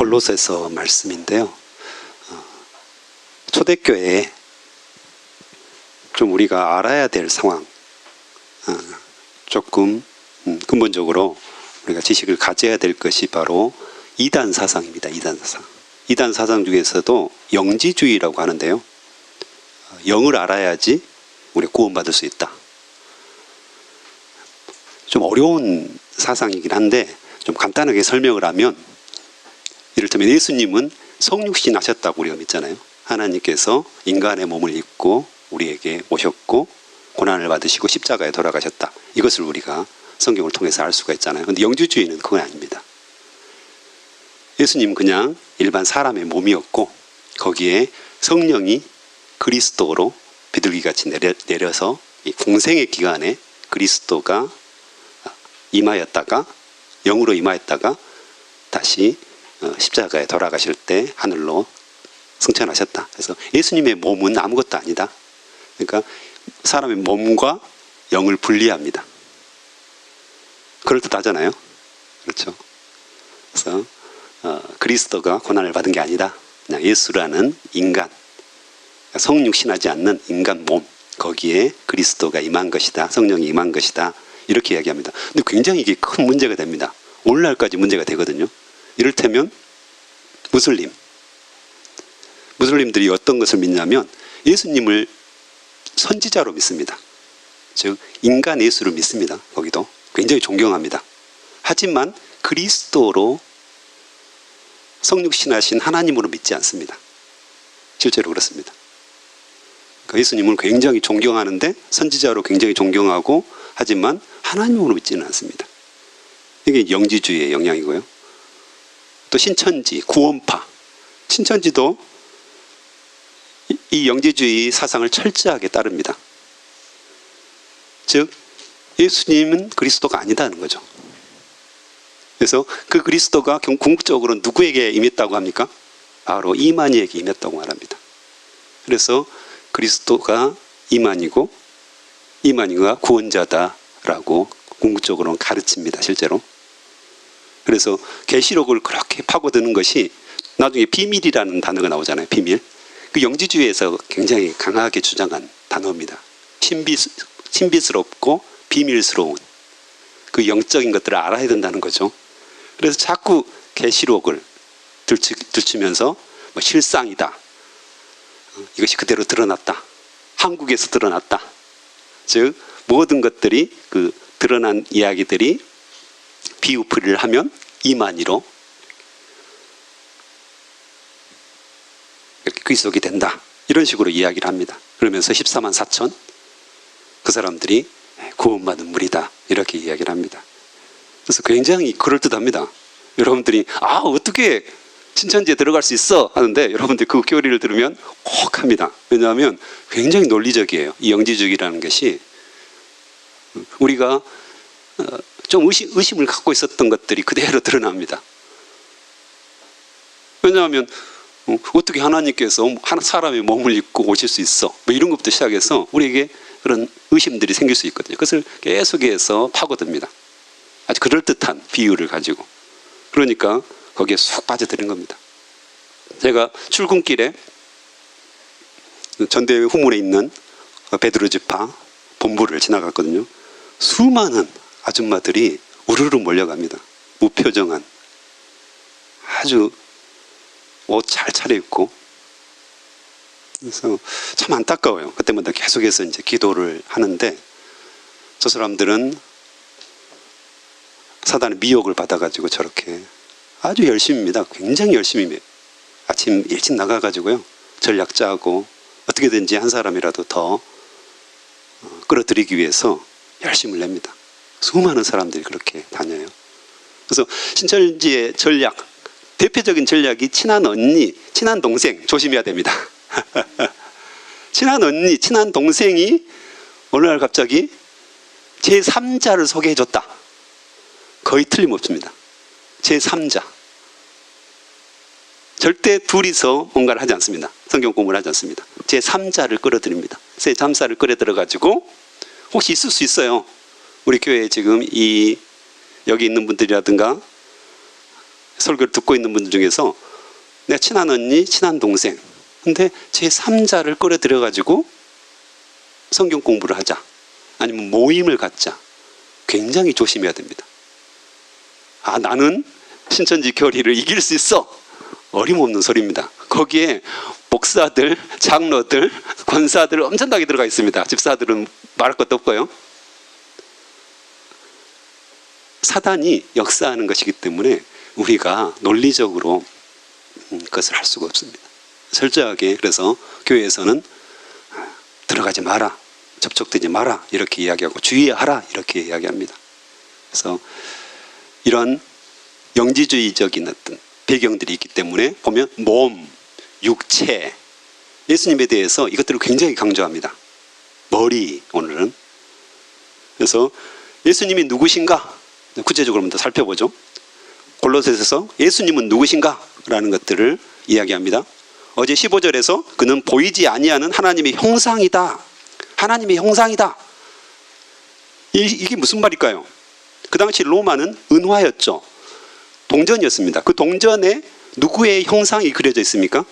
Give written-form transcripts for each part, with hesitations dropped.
골로새서 말씀인데요. 초대교회에 좀 우리가 알아야 될 상황, 조금 근본적으로 우리가 지식을 가져야 될 것이 바로 이단 사상입니다. 이단 사상. 이단 사상 중에서도 영지주의라고 하는데요. 영을 알아야지 우리가 구원받을 수 있다. 좀 어려운 사상이긴 한데 좀 간단하게 설명을 하면, 이를테면 예수님은 성육신 하셨다고 우리가 믿잖아요. 하나님께서 인간의 몸을 입고 우리에게 오셨고 고난을 받으시고 십자가에 돌아가셨다. 이것을 우리가 성경을 통해서 알 수가 있잖아요. 그런데 영지주의는 그건 아닙니다. 예수님은 그냥 일반 사람의 몸이었고 거기에 성령이 그리스도로 비둘기같이 내려서 이 공생의 기간에 그리스도가 임하였다가 영으로 임하였다가 다시 십자가에 돌아가실 때 하늘로 승천하셨다. 그래서 예수님의 몸은 아무것도 아니다. 그러니까 사람의 몸과 영을 분리합니다. 그럴듯하잖아요. 그렇죠. 그래서 그리스도가 고난을 받은 게 아니다. 그냥 예수라는 인간, 성육신하지 않는 인간 몸, 거기에 그리스도가 임한 것이다. 성령이 임한 것이다. 이렇게 이야기합니다. 근데 굉장히 이게 큰 문제가 됩니다. 오늘날까지 문제가 되거든요. 이를테면 무슬림들이 어떤 것을 믿냐면 예수님을 선지자로 믿습니다. 즉 인간 예수를 믿습니다. 거기도 굉장히 존경합니다. 하지만 그리스도로 성육신하신 하나님으로 믿지 않습니다. 실제로 그렇습니다. 그러니까 예수님을 굉장히 존경하는데 선지자로 굉장히 존경하고, 하지만 하나님으로 믿지는 않습니다. 이게 영지주의의 영향이고요. 또 신천지, 구원파, 신천지도 이 영지주의 사상을 철저하게 따릅니다. 즉 예수님은 그리스도가 아니다는 거죠. 그래서 그 그리스도가 궁극적으로 누구에게 임했다고 합니까? 바로 이만희에게 임했다고 말합니다. 그래서 그리스도가 이만희고 이만희가 구원자다라고 궁극적으로는 가르칩니다. 실제로. 그래서 계시록을 그렇게 파고드는 것이 나중에 비밀이라는 단어가 나오잖아요. 비밀. 그 영지주의에서 굉장히 강하게 주장한 단어입니다. 신비스럽고 비밀스러운 그 영적인 것들을 알아야 된다는 거죠. 그래서 자꾸 계시록을 들추면서 뭐 실상이다, 이것이 그대로 드러났다, 한국에서 드러났다, 즉 모든 것들이 그 드러난 이야기들이 비유풀이를 하면 이만희로 이렇게 귀속이 된다, 이런 식으로 이야기를 합니다. 그러면서 14만 4천 그 사람들이 구원받은 무리다, 이렇게 이야기를 합니다. 그래서 굉장히 그럴듯합니다. 여러분들이 어떻게 신천지에 들어갈 수 있어 하는데, 여러분들이 그 교리를 들으면 혹합니다. 왜냐하면 굉장히 논리적이에요. 이 영지주의라는 것이 우리가 좀 의심을 갖고 있었던 것들이 그대로 드러납니다. 왜냐하면 어떻게 하나님께서 사람의 몸을 입고 오실 수 있어, 뭐 이런 것부터 시작해서 우리에게 그런 의심들이 생길 수 있거든요. 그것을 계속해서 파고듭니다. 아주 그럴듯한 비유를 가지고. 그러니까 거기에 쑥 빠져드는 겁니다. 제가 출근길에 전대회 후문에 있는 베드로 지파 본부를 지나갔거든요. 수많은 아줌마들이 우르르 몰려갑니다. 무표정한, 아주 옷 잘 차려입고. 그래서 참 안타까워요. 그때마다 계속해서 이제 기도를 하는데, 저 사람들은 사단의 미혹을 받아가지고 저렇게 아주 열심입니다. 굉장히 열심히 아침 일찍 나가가지고요, 전략 짜고 어떻게든지 한 사람이라도 더 끌어들이기 위해서 열심을 냅니다. 수많은 사람들이 그렇게 다녀요. 그래서 신천지의 전략, 대표적인 전략이 친한 언니, 친한 동생 조심해야 됩니다. 친한 언니, 친한 동생이 어느 날 갑자기 제3자를 소개해줬다. 거의 틀림없습니다. 제3자. 절대 둘이서 뭔가를 하지 않습니다. 성경 공부를 하지 않습니다. 제3자를 끌어들입니다. 제3자를 끌어들여가지고, 혹시 있을 수 있어요. 우리 교회에 지금 여기 있는 분들이라든가 설교를 듣고 있는 분들 중에서 내 친한 언니, 친한 동생, 근데 제3자를 끌어들여 가지고 성경 공부를 하자, 아니면 모임을 갖자, 굉장히 조심해야 됩니다. 아, 나는 신천지 교리를 이길 수 있어, 어림없는 소리입니다. 거기에 목사들, 장로들, 권사들 엄청나게 들어가 있습니다. 집사들은 말할 것도 없고요. 사단이 역사하는 것이기 때문에 우리가 논리적으로 그것을 할 수가 없습니다. 철저하게 그래서 교회에서는 들어가지 마라, 접촉되지 마라 이렇게 이야기하고 주의하라 이렇게 이야기합니다. 그래서 이런 영지주의적인 어떤 배경들이 있기 때문에 보면 몸, 육체, 예수님에 대해서 이것들을 굉장히 강조합니다. 머리, 오늘은. 그래서 예수님이 누구신가? 구체적으로 한번 더 살펴보죠. 골로새서에서 예수님은 누구신가? 라는 것들을 이야기합니다. 어제 15절에서 그는 보이지 아니하는 하나님의 형상이다. 하나님의 형상이다. 이게 무슨 말일까요? 그 당시 로마는 은화였죠. 동전이었습니다. 그 동전에 누구의 형상이 그려져 있습니까?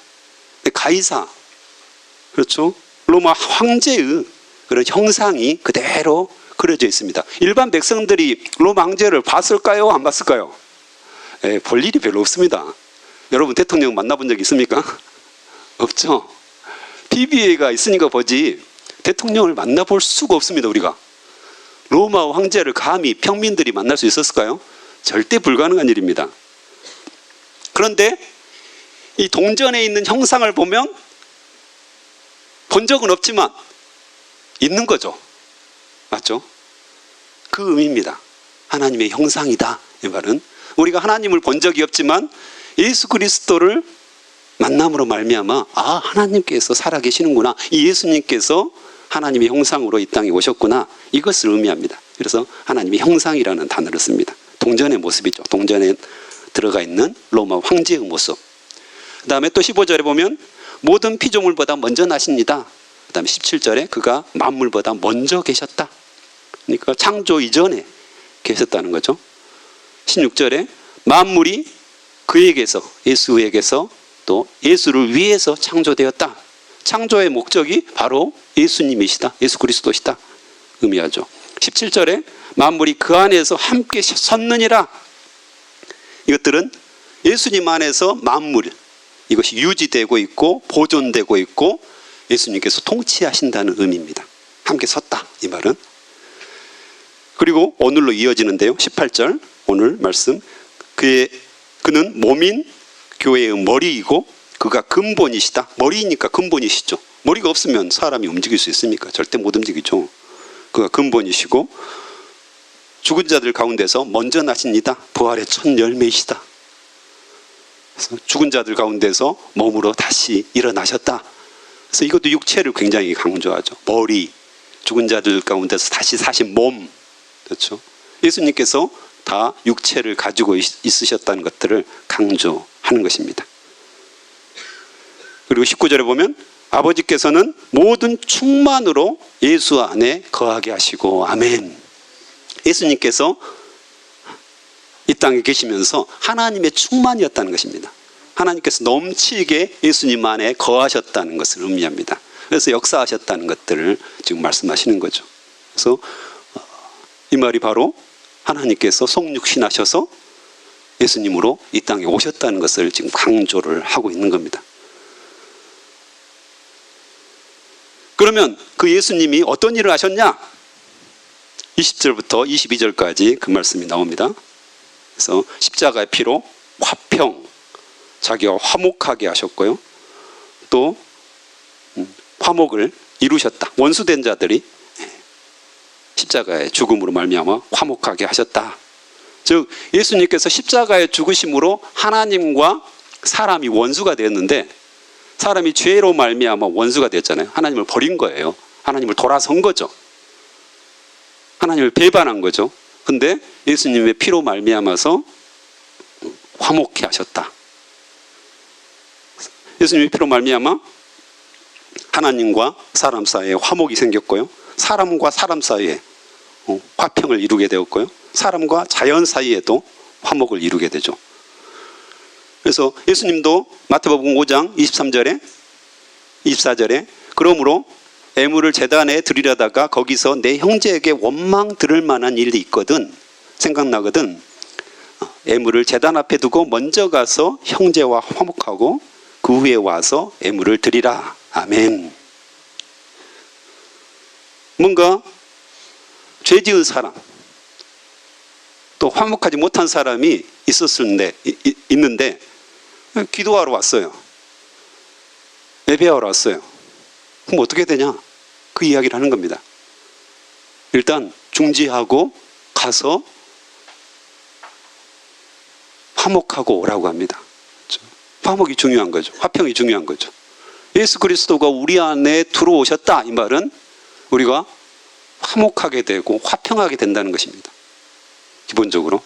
가이사. 그렇죠? 로마 황제의 그런 형상이 그대로 그려져 있습니다. 일반 백성들이 로마 황제를 봤을까요? 안 봤을까요? 볼 일이 별로 없습니다. 여러분 대통령 만나본 적 있습니까? 없죠. TV가 있으니까 보지 대통령을 만나볼 수가 없습니다. 우리가 로마 황제를 감히 평민들이 만날 수 있었을까요? 절대 불가능한 일입니다. 그런데 이 동전에 있는 형상을 보면 본 적은 없지만 있는 거죠. 맞죠? 그 의미입니다. 하나님의 형상이다. 이 말은 우리가 하나님을 본 적이 없지만 예수 그리스도를 만남으로 말미암아 아, 하나님께서 살아계시는구나, 이 예수님께서 하나님의 형상으로 이 땅에 오셨구나, 이것을 의미합니다. 그래서 하나님의 형상이라는 단어를 씁니다. 동전의 모습이죠. 동전에 들어가 있는 로마 황제의 모습. 그 다음에 또 15절에 보면 모든 피조물보다 먼저 나십니다. 그 다음에 17절에 그가 만물보다 먼저 계셨다. 그러니까 창조 이전에 계셨다는 거죠. 16절에 만물이 그에게서, 예수에게서 또 예수를 위해서 창조되었다. 창조의 목적이 바로 예수님이시다, 예수 그리스도시다 의미하죠. 17절에 만물이 그 안에서 함께 섰느니라. 이것들은 예수님 안에서 만물, 이것이 유지되고 있고 보존되고 있고 예수님께서 통치하신다는 의미입니다. 함께 섰다, 이 말은. 그리고 오늘로 이어지는데요. 18절 오늘 말씀, 그는 몸인 교회의 머리이고 그가 근본이시다. 머리이니까 근본이시죠. 머리가 없으면 사람이 움직일 수 있습니까? 절대 못 움직이죠. 그가 근본이시고 죽은 자들 가운데서 먼저 나십니다. 부활의 첫 열매이시다. 그래서 죽은 자들 가운데서 몸으로 다시 일어나셨다. 그래서 이것도 육체를 굉장히 강조하죠. 머리, 죽은 자들 가운데서 다시 사신 몸, 그렇죠? 예수님께서 다 육체를 가지고 있으셨다는 것들을 강조하는 것입니다. 그리고 19절에 보면 아버지께서는 모든 충만으로 예수 안에 거하게 하시고, 아멘. 예수님께서 이 땅에 계시면서 하나님의 충만이었다는 것입니다. 하나님께서 넘치게 예수님 안에 거하셨다는 것을 의미합니다. 그래서 역사하셨다는 것들을 지금 말씀하시는 거죠. 그래서 이 말이 바로 하나님께서 성육신하셔서 예수님으로 이 땅에 오셨다는 것을 지금 강조를 하고 있는 겁니다. 그러면 그 예수님이 어떤 일을 하셨냐? 20절부터 22절까지 그 말씀이 나옵니다. 그래서 십자가의 피로 화평, 자기와 화목하게 하셨고요. 또 화목을 이루셨다. 원수된 자들이 십자가의 죽음으로 말미암아 화목하게 하셨다. 즉 예수님께서 십자가의 죽으심으로 하나님과 사람이 원수가 되었는데, 사람이 죄로 말미암아 원수가 됐잖아요. 하나님을 버린 거예요. 하나님을 돌아선 거죠. 하나님을 배반한 거죠. 근데 예수님의 피로 말미암아서 화목케 하셨다. 예수님의 피로 말미암아 하나님과 사람 사이에 화목이 생겼고요. 사람과 사람 사이에 화평을 이루게 되었고요. 사람과 자연 사이에도 화목을 이루게 되죠. 그래서 예수님도 마태복음 5장 23절에 24절에 그러므로 애물을 제단에 드리려다가 거기서 내 형제에게 원망 들을 만한 일이 있거든 생각나거든 애물을 제단 앞에 두고 먼저 가서 형제와 화목하고 그 후에 와서 애물을 드리라. 아멘. 뭔가 죄 지은 사람 또 화목하지 못한 사람이 있는데 기도하러 왔어요. 예배하러 왔어요. 그럼 어떻게 되냐? 그 이야기를 하는 겁니다. 일단 중지하고 가서 화목하고 오라고 합니다. 화목이 중요한 거죠. 화평이 중요한 거죠. 예수 그리스도가 우리 안에 들어오셨다 이 말은 우리가 화목하게 되고 화평하게 된다는 것입니다. 기본적으로.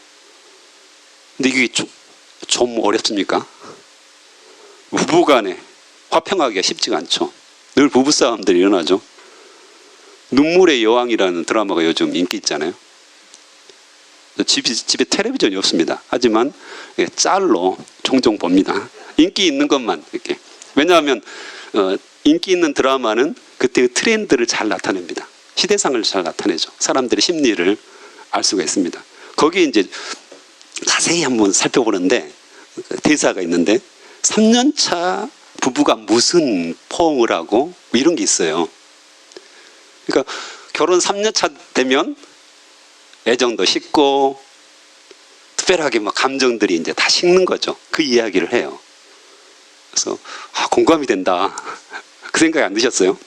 근데 이게 좀 어렵습니까? 부부간에 화평하기가 쉽지가 않죠. 늘 부부싸움들이 일어나죠. 눈물의 여왕이라는 드라마가 요즘 인기 있잖아요. 집에 텔레비전이 없습니다. 하지만 짤로 종종 봅니다. 인기 있는 것만 이렇게. 왜냐하면 인기 있는 드라마는 그때의 트렌드를 잘 나타냅니다. 시대상을 잘 나타내죠. 사람들의 심리를 알 수가 있습니다. 거기에 이제 자세히 한번 살펴보는데 대사가 있는데 3년차 부부가 무슨 포옹을 하고 뭐 이런 게 있어요. 그러니까 결혼 3년차 되면 애정도 식고 특별하게 막 감정들이 이제 다 식는 거죠. 그 이야기를 해요. 그래서 공감이 된다. 그 생각이 안 드셨어요?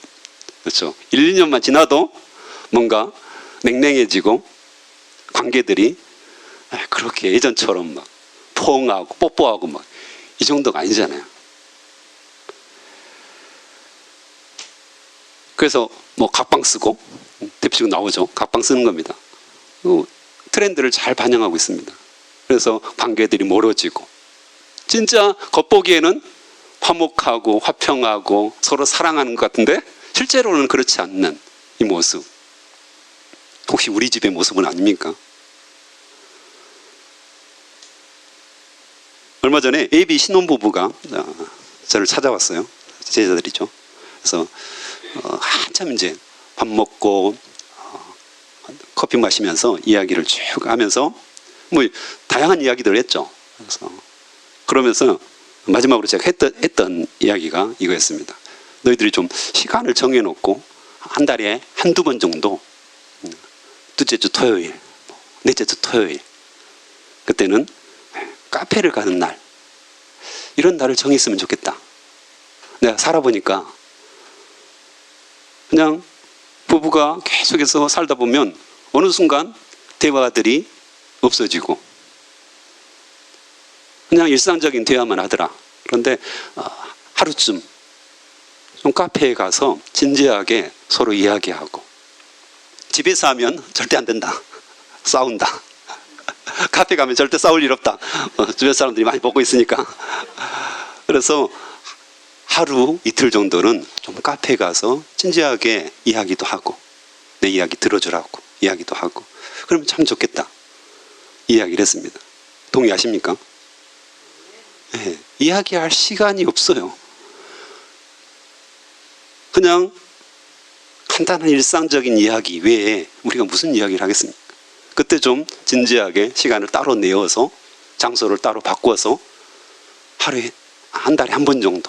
그렇죠. 1, 2년만 지나도 뭔가 냉랭해지고 관계들이 그렇게 예전처럼 막 포옹하고 뽀뽀하고 막 이 정도가 아니잖아요. 그래서 뭐 각방 쓰고 대표적으로 나오죠. 각방 쓰는 겁니다. 트렌드를 잘 반영하고 있습니다. 그래서 관계들이 멀어지고 진짜 겉보기에는 화목하고 화평하고 서로 사랑하는 것 같은데 실제로는 그렇지 않는 이 모습. 혹시 우리 집의 모습은 아닙니까? 얼마 전에 AB 신혼부부가 저를 찾아왔어요. 제자들이죠. 그래서 한참 이제 밥 먹고 커피 마시면서 이야기를 쭉 하면서 뭐 다양한 이야기들을 했죠. 그러면서 마지막으로 제가 했던 이야기가 이거였습니다. 너희들이 좀 시간을 정해놓고 한 달에 한두 번 정도 둘째 주 토요일, 넷째 주 토요일 그때는 카페를 가는 날 이런 날을 정했으면 좋겠다. 내가 살아보니까 그냥 부부가 계속해서 살다 보면 어느 순간 대화들이 없어지고 그냥 일상적인 대화만 하더라. 그런데 하루쯤 좀 카페에 가서 진지하게 서로 이야기하고 집에서 하면 절대 안 된다. 싸운다. 카페 가면 절대 싸울 일 없다. 주변 사람들이 많이 보고 있으니까. 그래서 하루 이틀 정도는 좀 카페에 가서 진지하게 이야기도 하고 내 이야기 들어주라고 이야기도 하고 그러면 참 좋겠다. 이야기를 했습니다. 동의하십니까? 네, 이야기할 시간이 없어요. 그냥 간단한 일상적인 이야기 외에 우리가 무슨 이야기를 하겠습니까? 그때 좀 진지하게 시간을 따로 내어서 장소를 따로 바꿔서 하루에 한 달에 한 번 정도,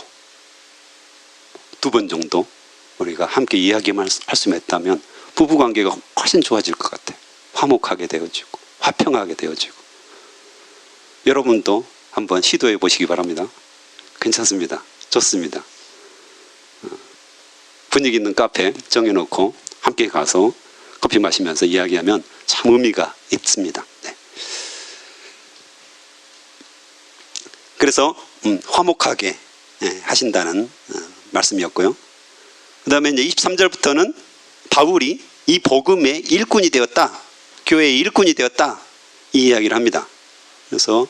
두 번 정도 우리가 함께 이야기만 할 수 있다면 부부관계가 훨씬 좋아질 것 같아요. 화목하게 되어지고 화평하게 되어지고 여러분도 한번 시도해 보시기 바랍니다. 괜찮습니다. 좋습니다. 분위기 있는 카페 정해놓고 함께 가서 커피 마시면서 이야기하면 참 의미가 있습니다. 네. 그래서 화목하게 하신다는 말씀이었고요. 그 다음에 이제 23절부터는 바울이 이 복음의 일꾼이 되었다. 교회의 일꾼이 되었다. 이 이야기를 합니다. 그래서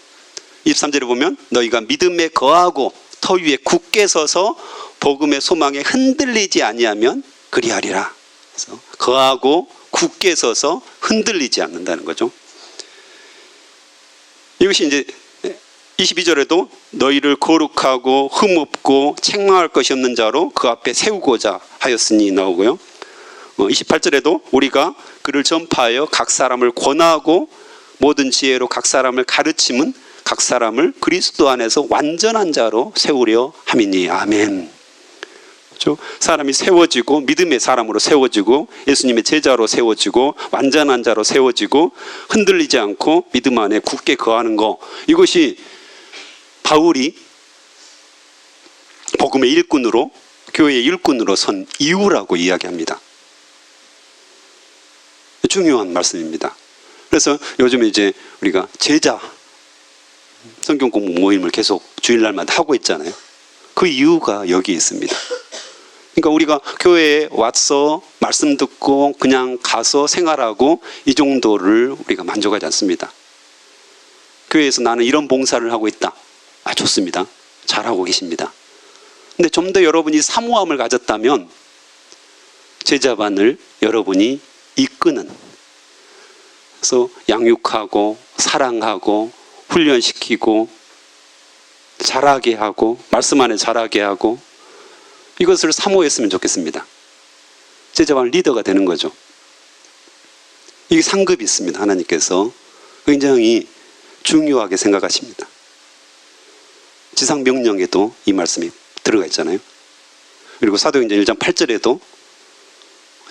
23절에 보면 너희가 믿음에 거하고 터 위에 굳게 서서 복음의 소망에 흔들리지 아니하면 그리하리라. 그래서 거하고 굳게 서서 흔들리지 않는다는 거죠. 이것이 이제 22절에도 너희를 거룩하고 흠없고 책망할 것이 없는 자로 그 앞에 세우고자 하였으니 나오고요. 28절에도 우리가 그를 전파하여 각 사람을 권하고 모든 지혜로 각 사람을 가르침은 각 사람을 그리스도 안에서 완전한 자로 세우려 함이니. 아멘. 사람이 세워지고 믿음의 사람으로 세워지고 예수님의 제자로 세워지고 완전한 자로 세워지고 흔들리지 않고 믿음 안에 굳게 거하는 거, 이것이 바울이 복음의 일꾼으로, 교회의 일꾼으로 선 이유라고 이야기합니다. 중요한 말씀입니다. 그래서 요즘에 이제 우리가 제자 성경 공부 모임을 계속 주일날마다 하고 있잖아요. 그 이유가 여기 있습니다. 그러니까 우리가 교회에 와서 말씀 듣고 그냥 가서 생활하고 이 정도를 우리가 만족하지 않습니다. 교회에서 나는 이런 봉사를 하고 있다. 좋습니다. 잘하고 계십니다. 근데 좀 더 여러분이 사모함을 가졌다면 제자반을 여러분이 이끄는, 그래서 양육하고 사랑하고 훈련시키고 자라게 하고 말씀 안에 자라게 하고 이것을 사모했으면 좋겠습니다. 제자반 리더가 되는 거죠. 이게 상급이 있습니다. 하나님께서 굉장히 중요하게 생각하십니다. 지상명령에도 이 말씀이 들어가 있잖아요. 그리고 사도행전 1장 8절에도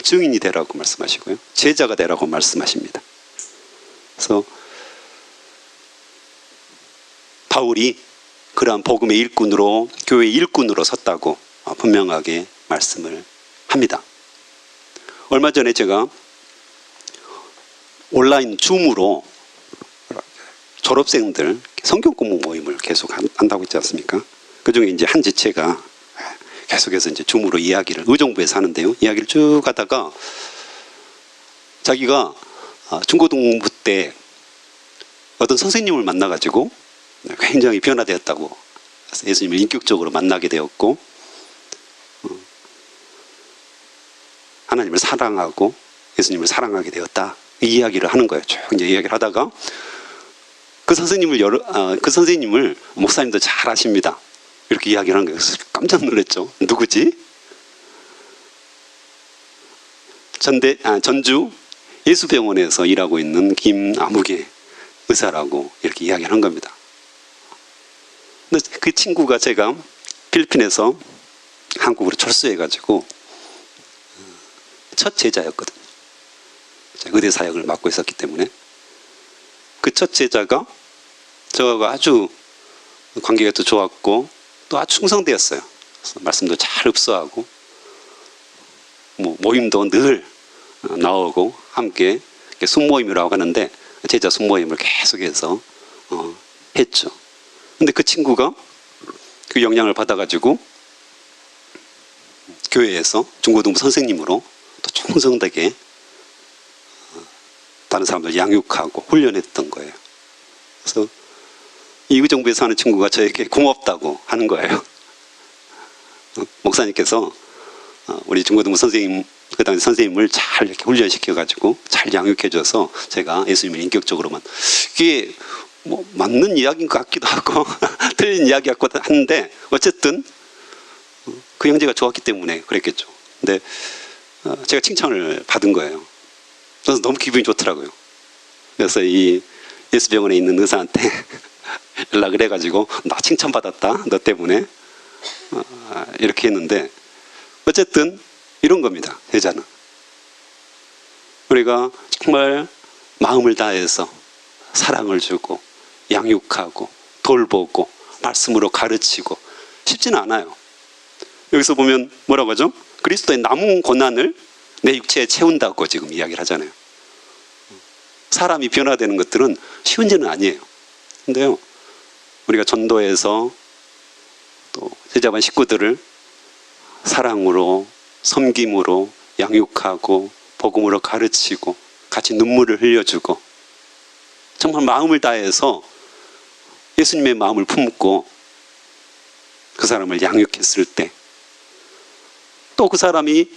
증인이 되라고 말씀하시고요, 제자가 되라고 말씀하십니다. 그래서 바울이 그러한 복음의 일꾼으로, 교회의 일꾼으로 섰다고 분명하게 말씀을 합니다. 얼마 전에 제가 온라인 줌으로 졸업생들 성경 공부 모임을 계속 한다고 했지 않습니까? 그 중에 이제 한 지체가 계속해서 이제 줌으로 이야기를, 의정부에서 하는데요, 이야기를 쭉 하다가 자기가 중고등부 때 어떤 선생님을 만나가지고 굉장히 변화되었다고, 예수님을 인격적으로 만나게 되었고 하나님을 사랑하고 예수님을 사랑하게 되었다, 이 이야기를 하는 거예요. 쭉 이제 이야기를 하다가 그 선생님을 목사님도 잘 아십니다. 이렇게 이야기를 하는 거예요. 깜짝 놀랐죠. 누구지? 전주 예수병원에서 일하고 있는 김아무개 의사라고 이렇게 이야기를 한 겁니다. 근데 그 친구가 제가 필리핀에서 한국으로 철수해가지고 첫 제자였거든요. 제가 의대 사역을 맡고 있었기 때문에 그 첫 제자가 저하고 아주 관계가 또 좋았고 또 아주 충성되었어요. 그래서 말씀도 잘 흡수하고 모임도 늘 나오고 함께 숙모임이라고 하는데 제자 숙모임을 계속해서 했죠. 근데 그 친구가 그 영향을 받아가지고 교회에서 중고등부 선생님으로 또 충성되게 다른 사람들 양육하고 훈련했던 거예요. 그래서 이 의정부에서 하는 친구가 저에게 고맙다고 하는 거예요. 목사님께서 우리 중고등부 선생님, 그 당시 선생님을 잘 이렇게 훈련시켜가지고 잘 양육해줘서 제가 예수님을 인격적으로만, 이게 맞는 이야기인 것 같기도 하고 틀린 이야기 같기도 하는데 어쨌든 그 형제가 좋았기 때문에 그랬겠죠. 근데 제가 칭찬을 받은 거예요. 그래서 너무 기분이 좋더라고요. 그래서 이 예수병원에 있는 의사한테 연락을 해가지고 나 칭찬받았다, 너 때문에, 이렇게 했는데 어쨌든 이런 겁니다. 제자는 우리가 정말 마음을 다해서 사랑을 주고 양육하고 돌보고 말씀으로 가르치고, 쉽지는 않아요. 여기서 보면 뭐라고 하죠? 그리스도의 남은 고난을 내 육체에 채운다고 지금 이야기를 하잖아요. 사람이 변화되는 것들은 쉬운 일은 아니에요. 근데요, 우리가 전도해서 또 제자반 식구들을 사랑으로, 섬김으로 양육하고 복음으로 가르치고 같이 눈물을 흘려주고 정말 마음을 다해서 예수님의 마음을 품고 그 사람을 양육했을 때 또 그 사람이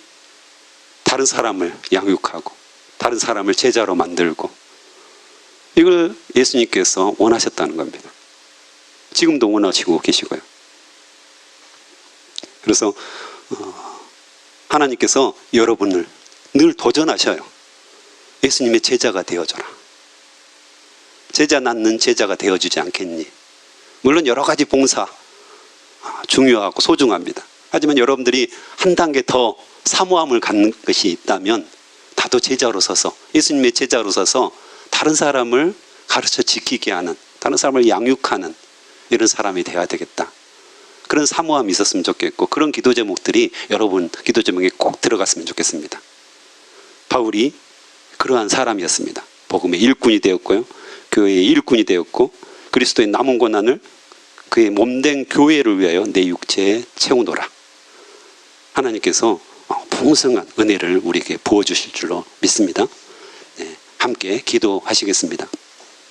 다른 사람을 양육하고 다른 사람을 제자로 만들고, 이걸 예수님께서 원하셨다는 겁니다. 지금도 원하시고 계시고요. 그래서 하나님께서 여러분을 늘 도전하셔요. 예수님의 제자가 되어줘라. 제자 낳는 제자가 되어주지 않겠니? 물론 여러 가지 봉사 중요하고 소중합니다. 하지만 여러분들이 한 단계 더 사모함을 갖는 것이 있다면 나도 제자로 서서, 예수님의 제자로 서서 다른 사람을 가르쳐 지키게 하는, 다른 사람을 양육하는 이런 사람이 되어야 되겠다. 그런 사모함이 있었으면 좋겠고, 그런 기도 제목들이 여러분 기도 제목에 꼭 들어갔으면 좋겠습니다. 바울이 그러한 사람이었습니다. 복음의 일꾼이 되었고요, 교회의 일꾼이 되었고, 그리스도의 남은 고난을 그의 몸된 교회를 위하여 내 육체에 채우노라. 하나님께서 풍성한 은혜를 우리에게 부어주실 줄로 믿습니다. 네, 함께 기도하시겠습니다.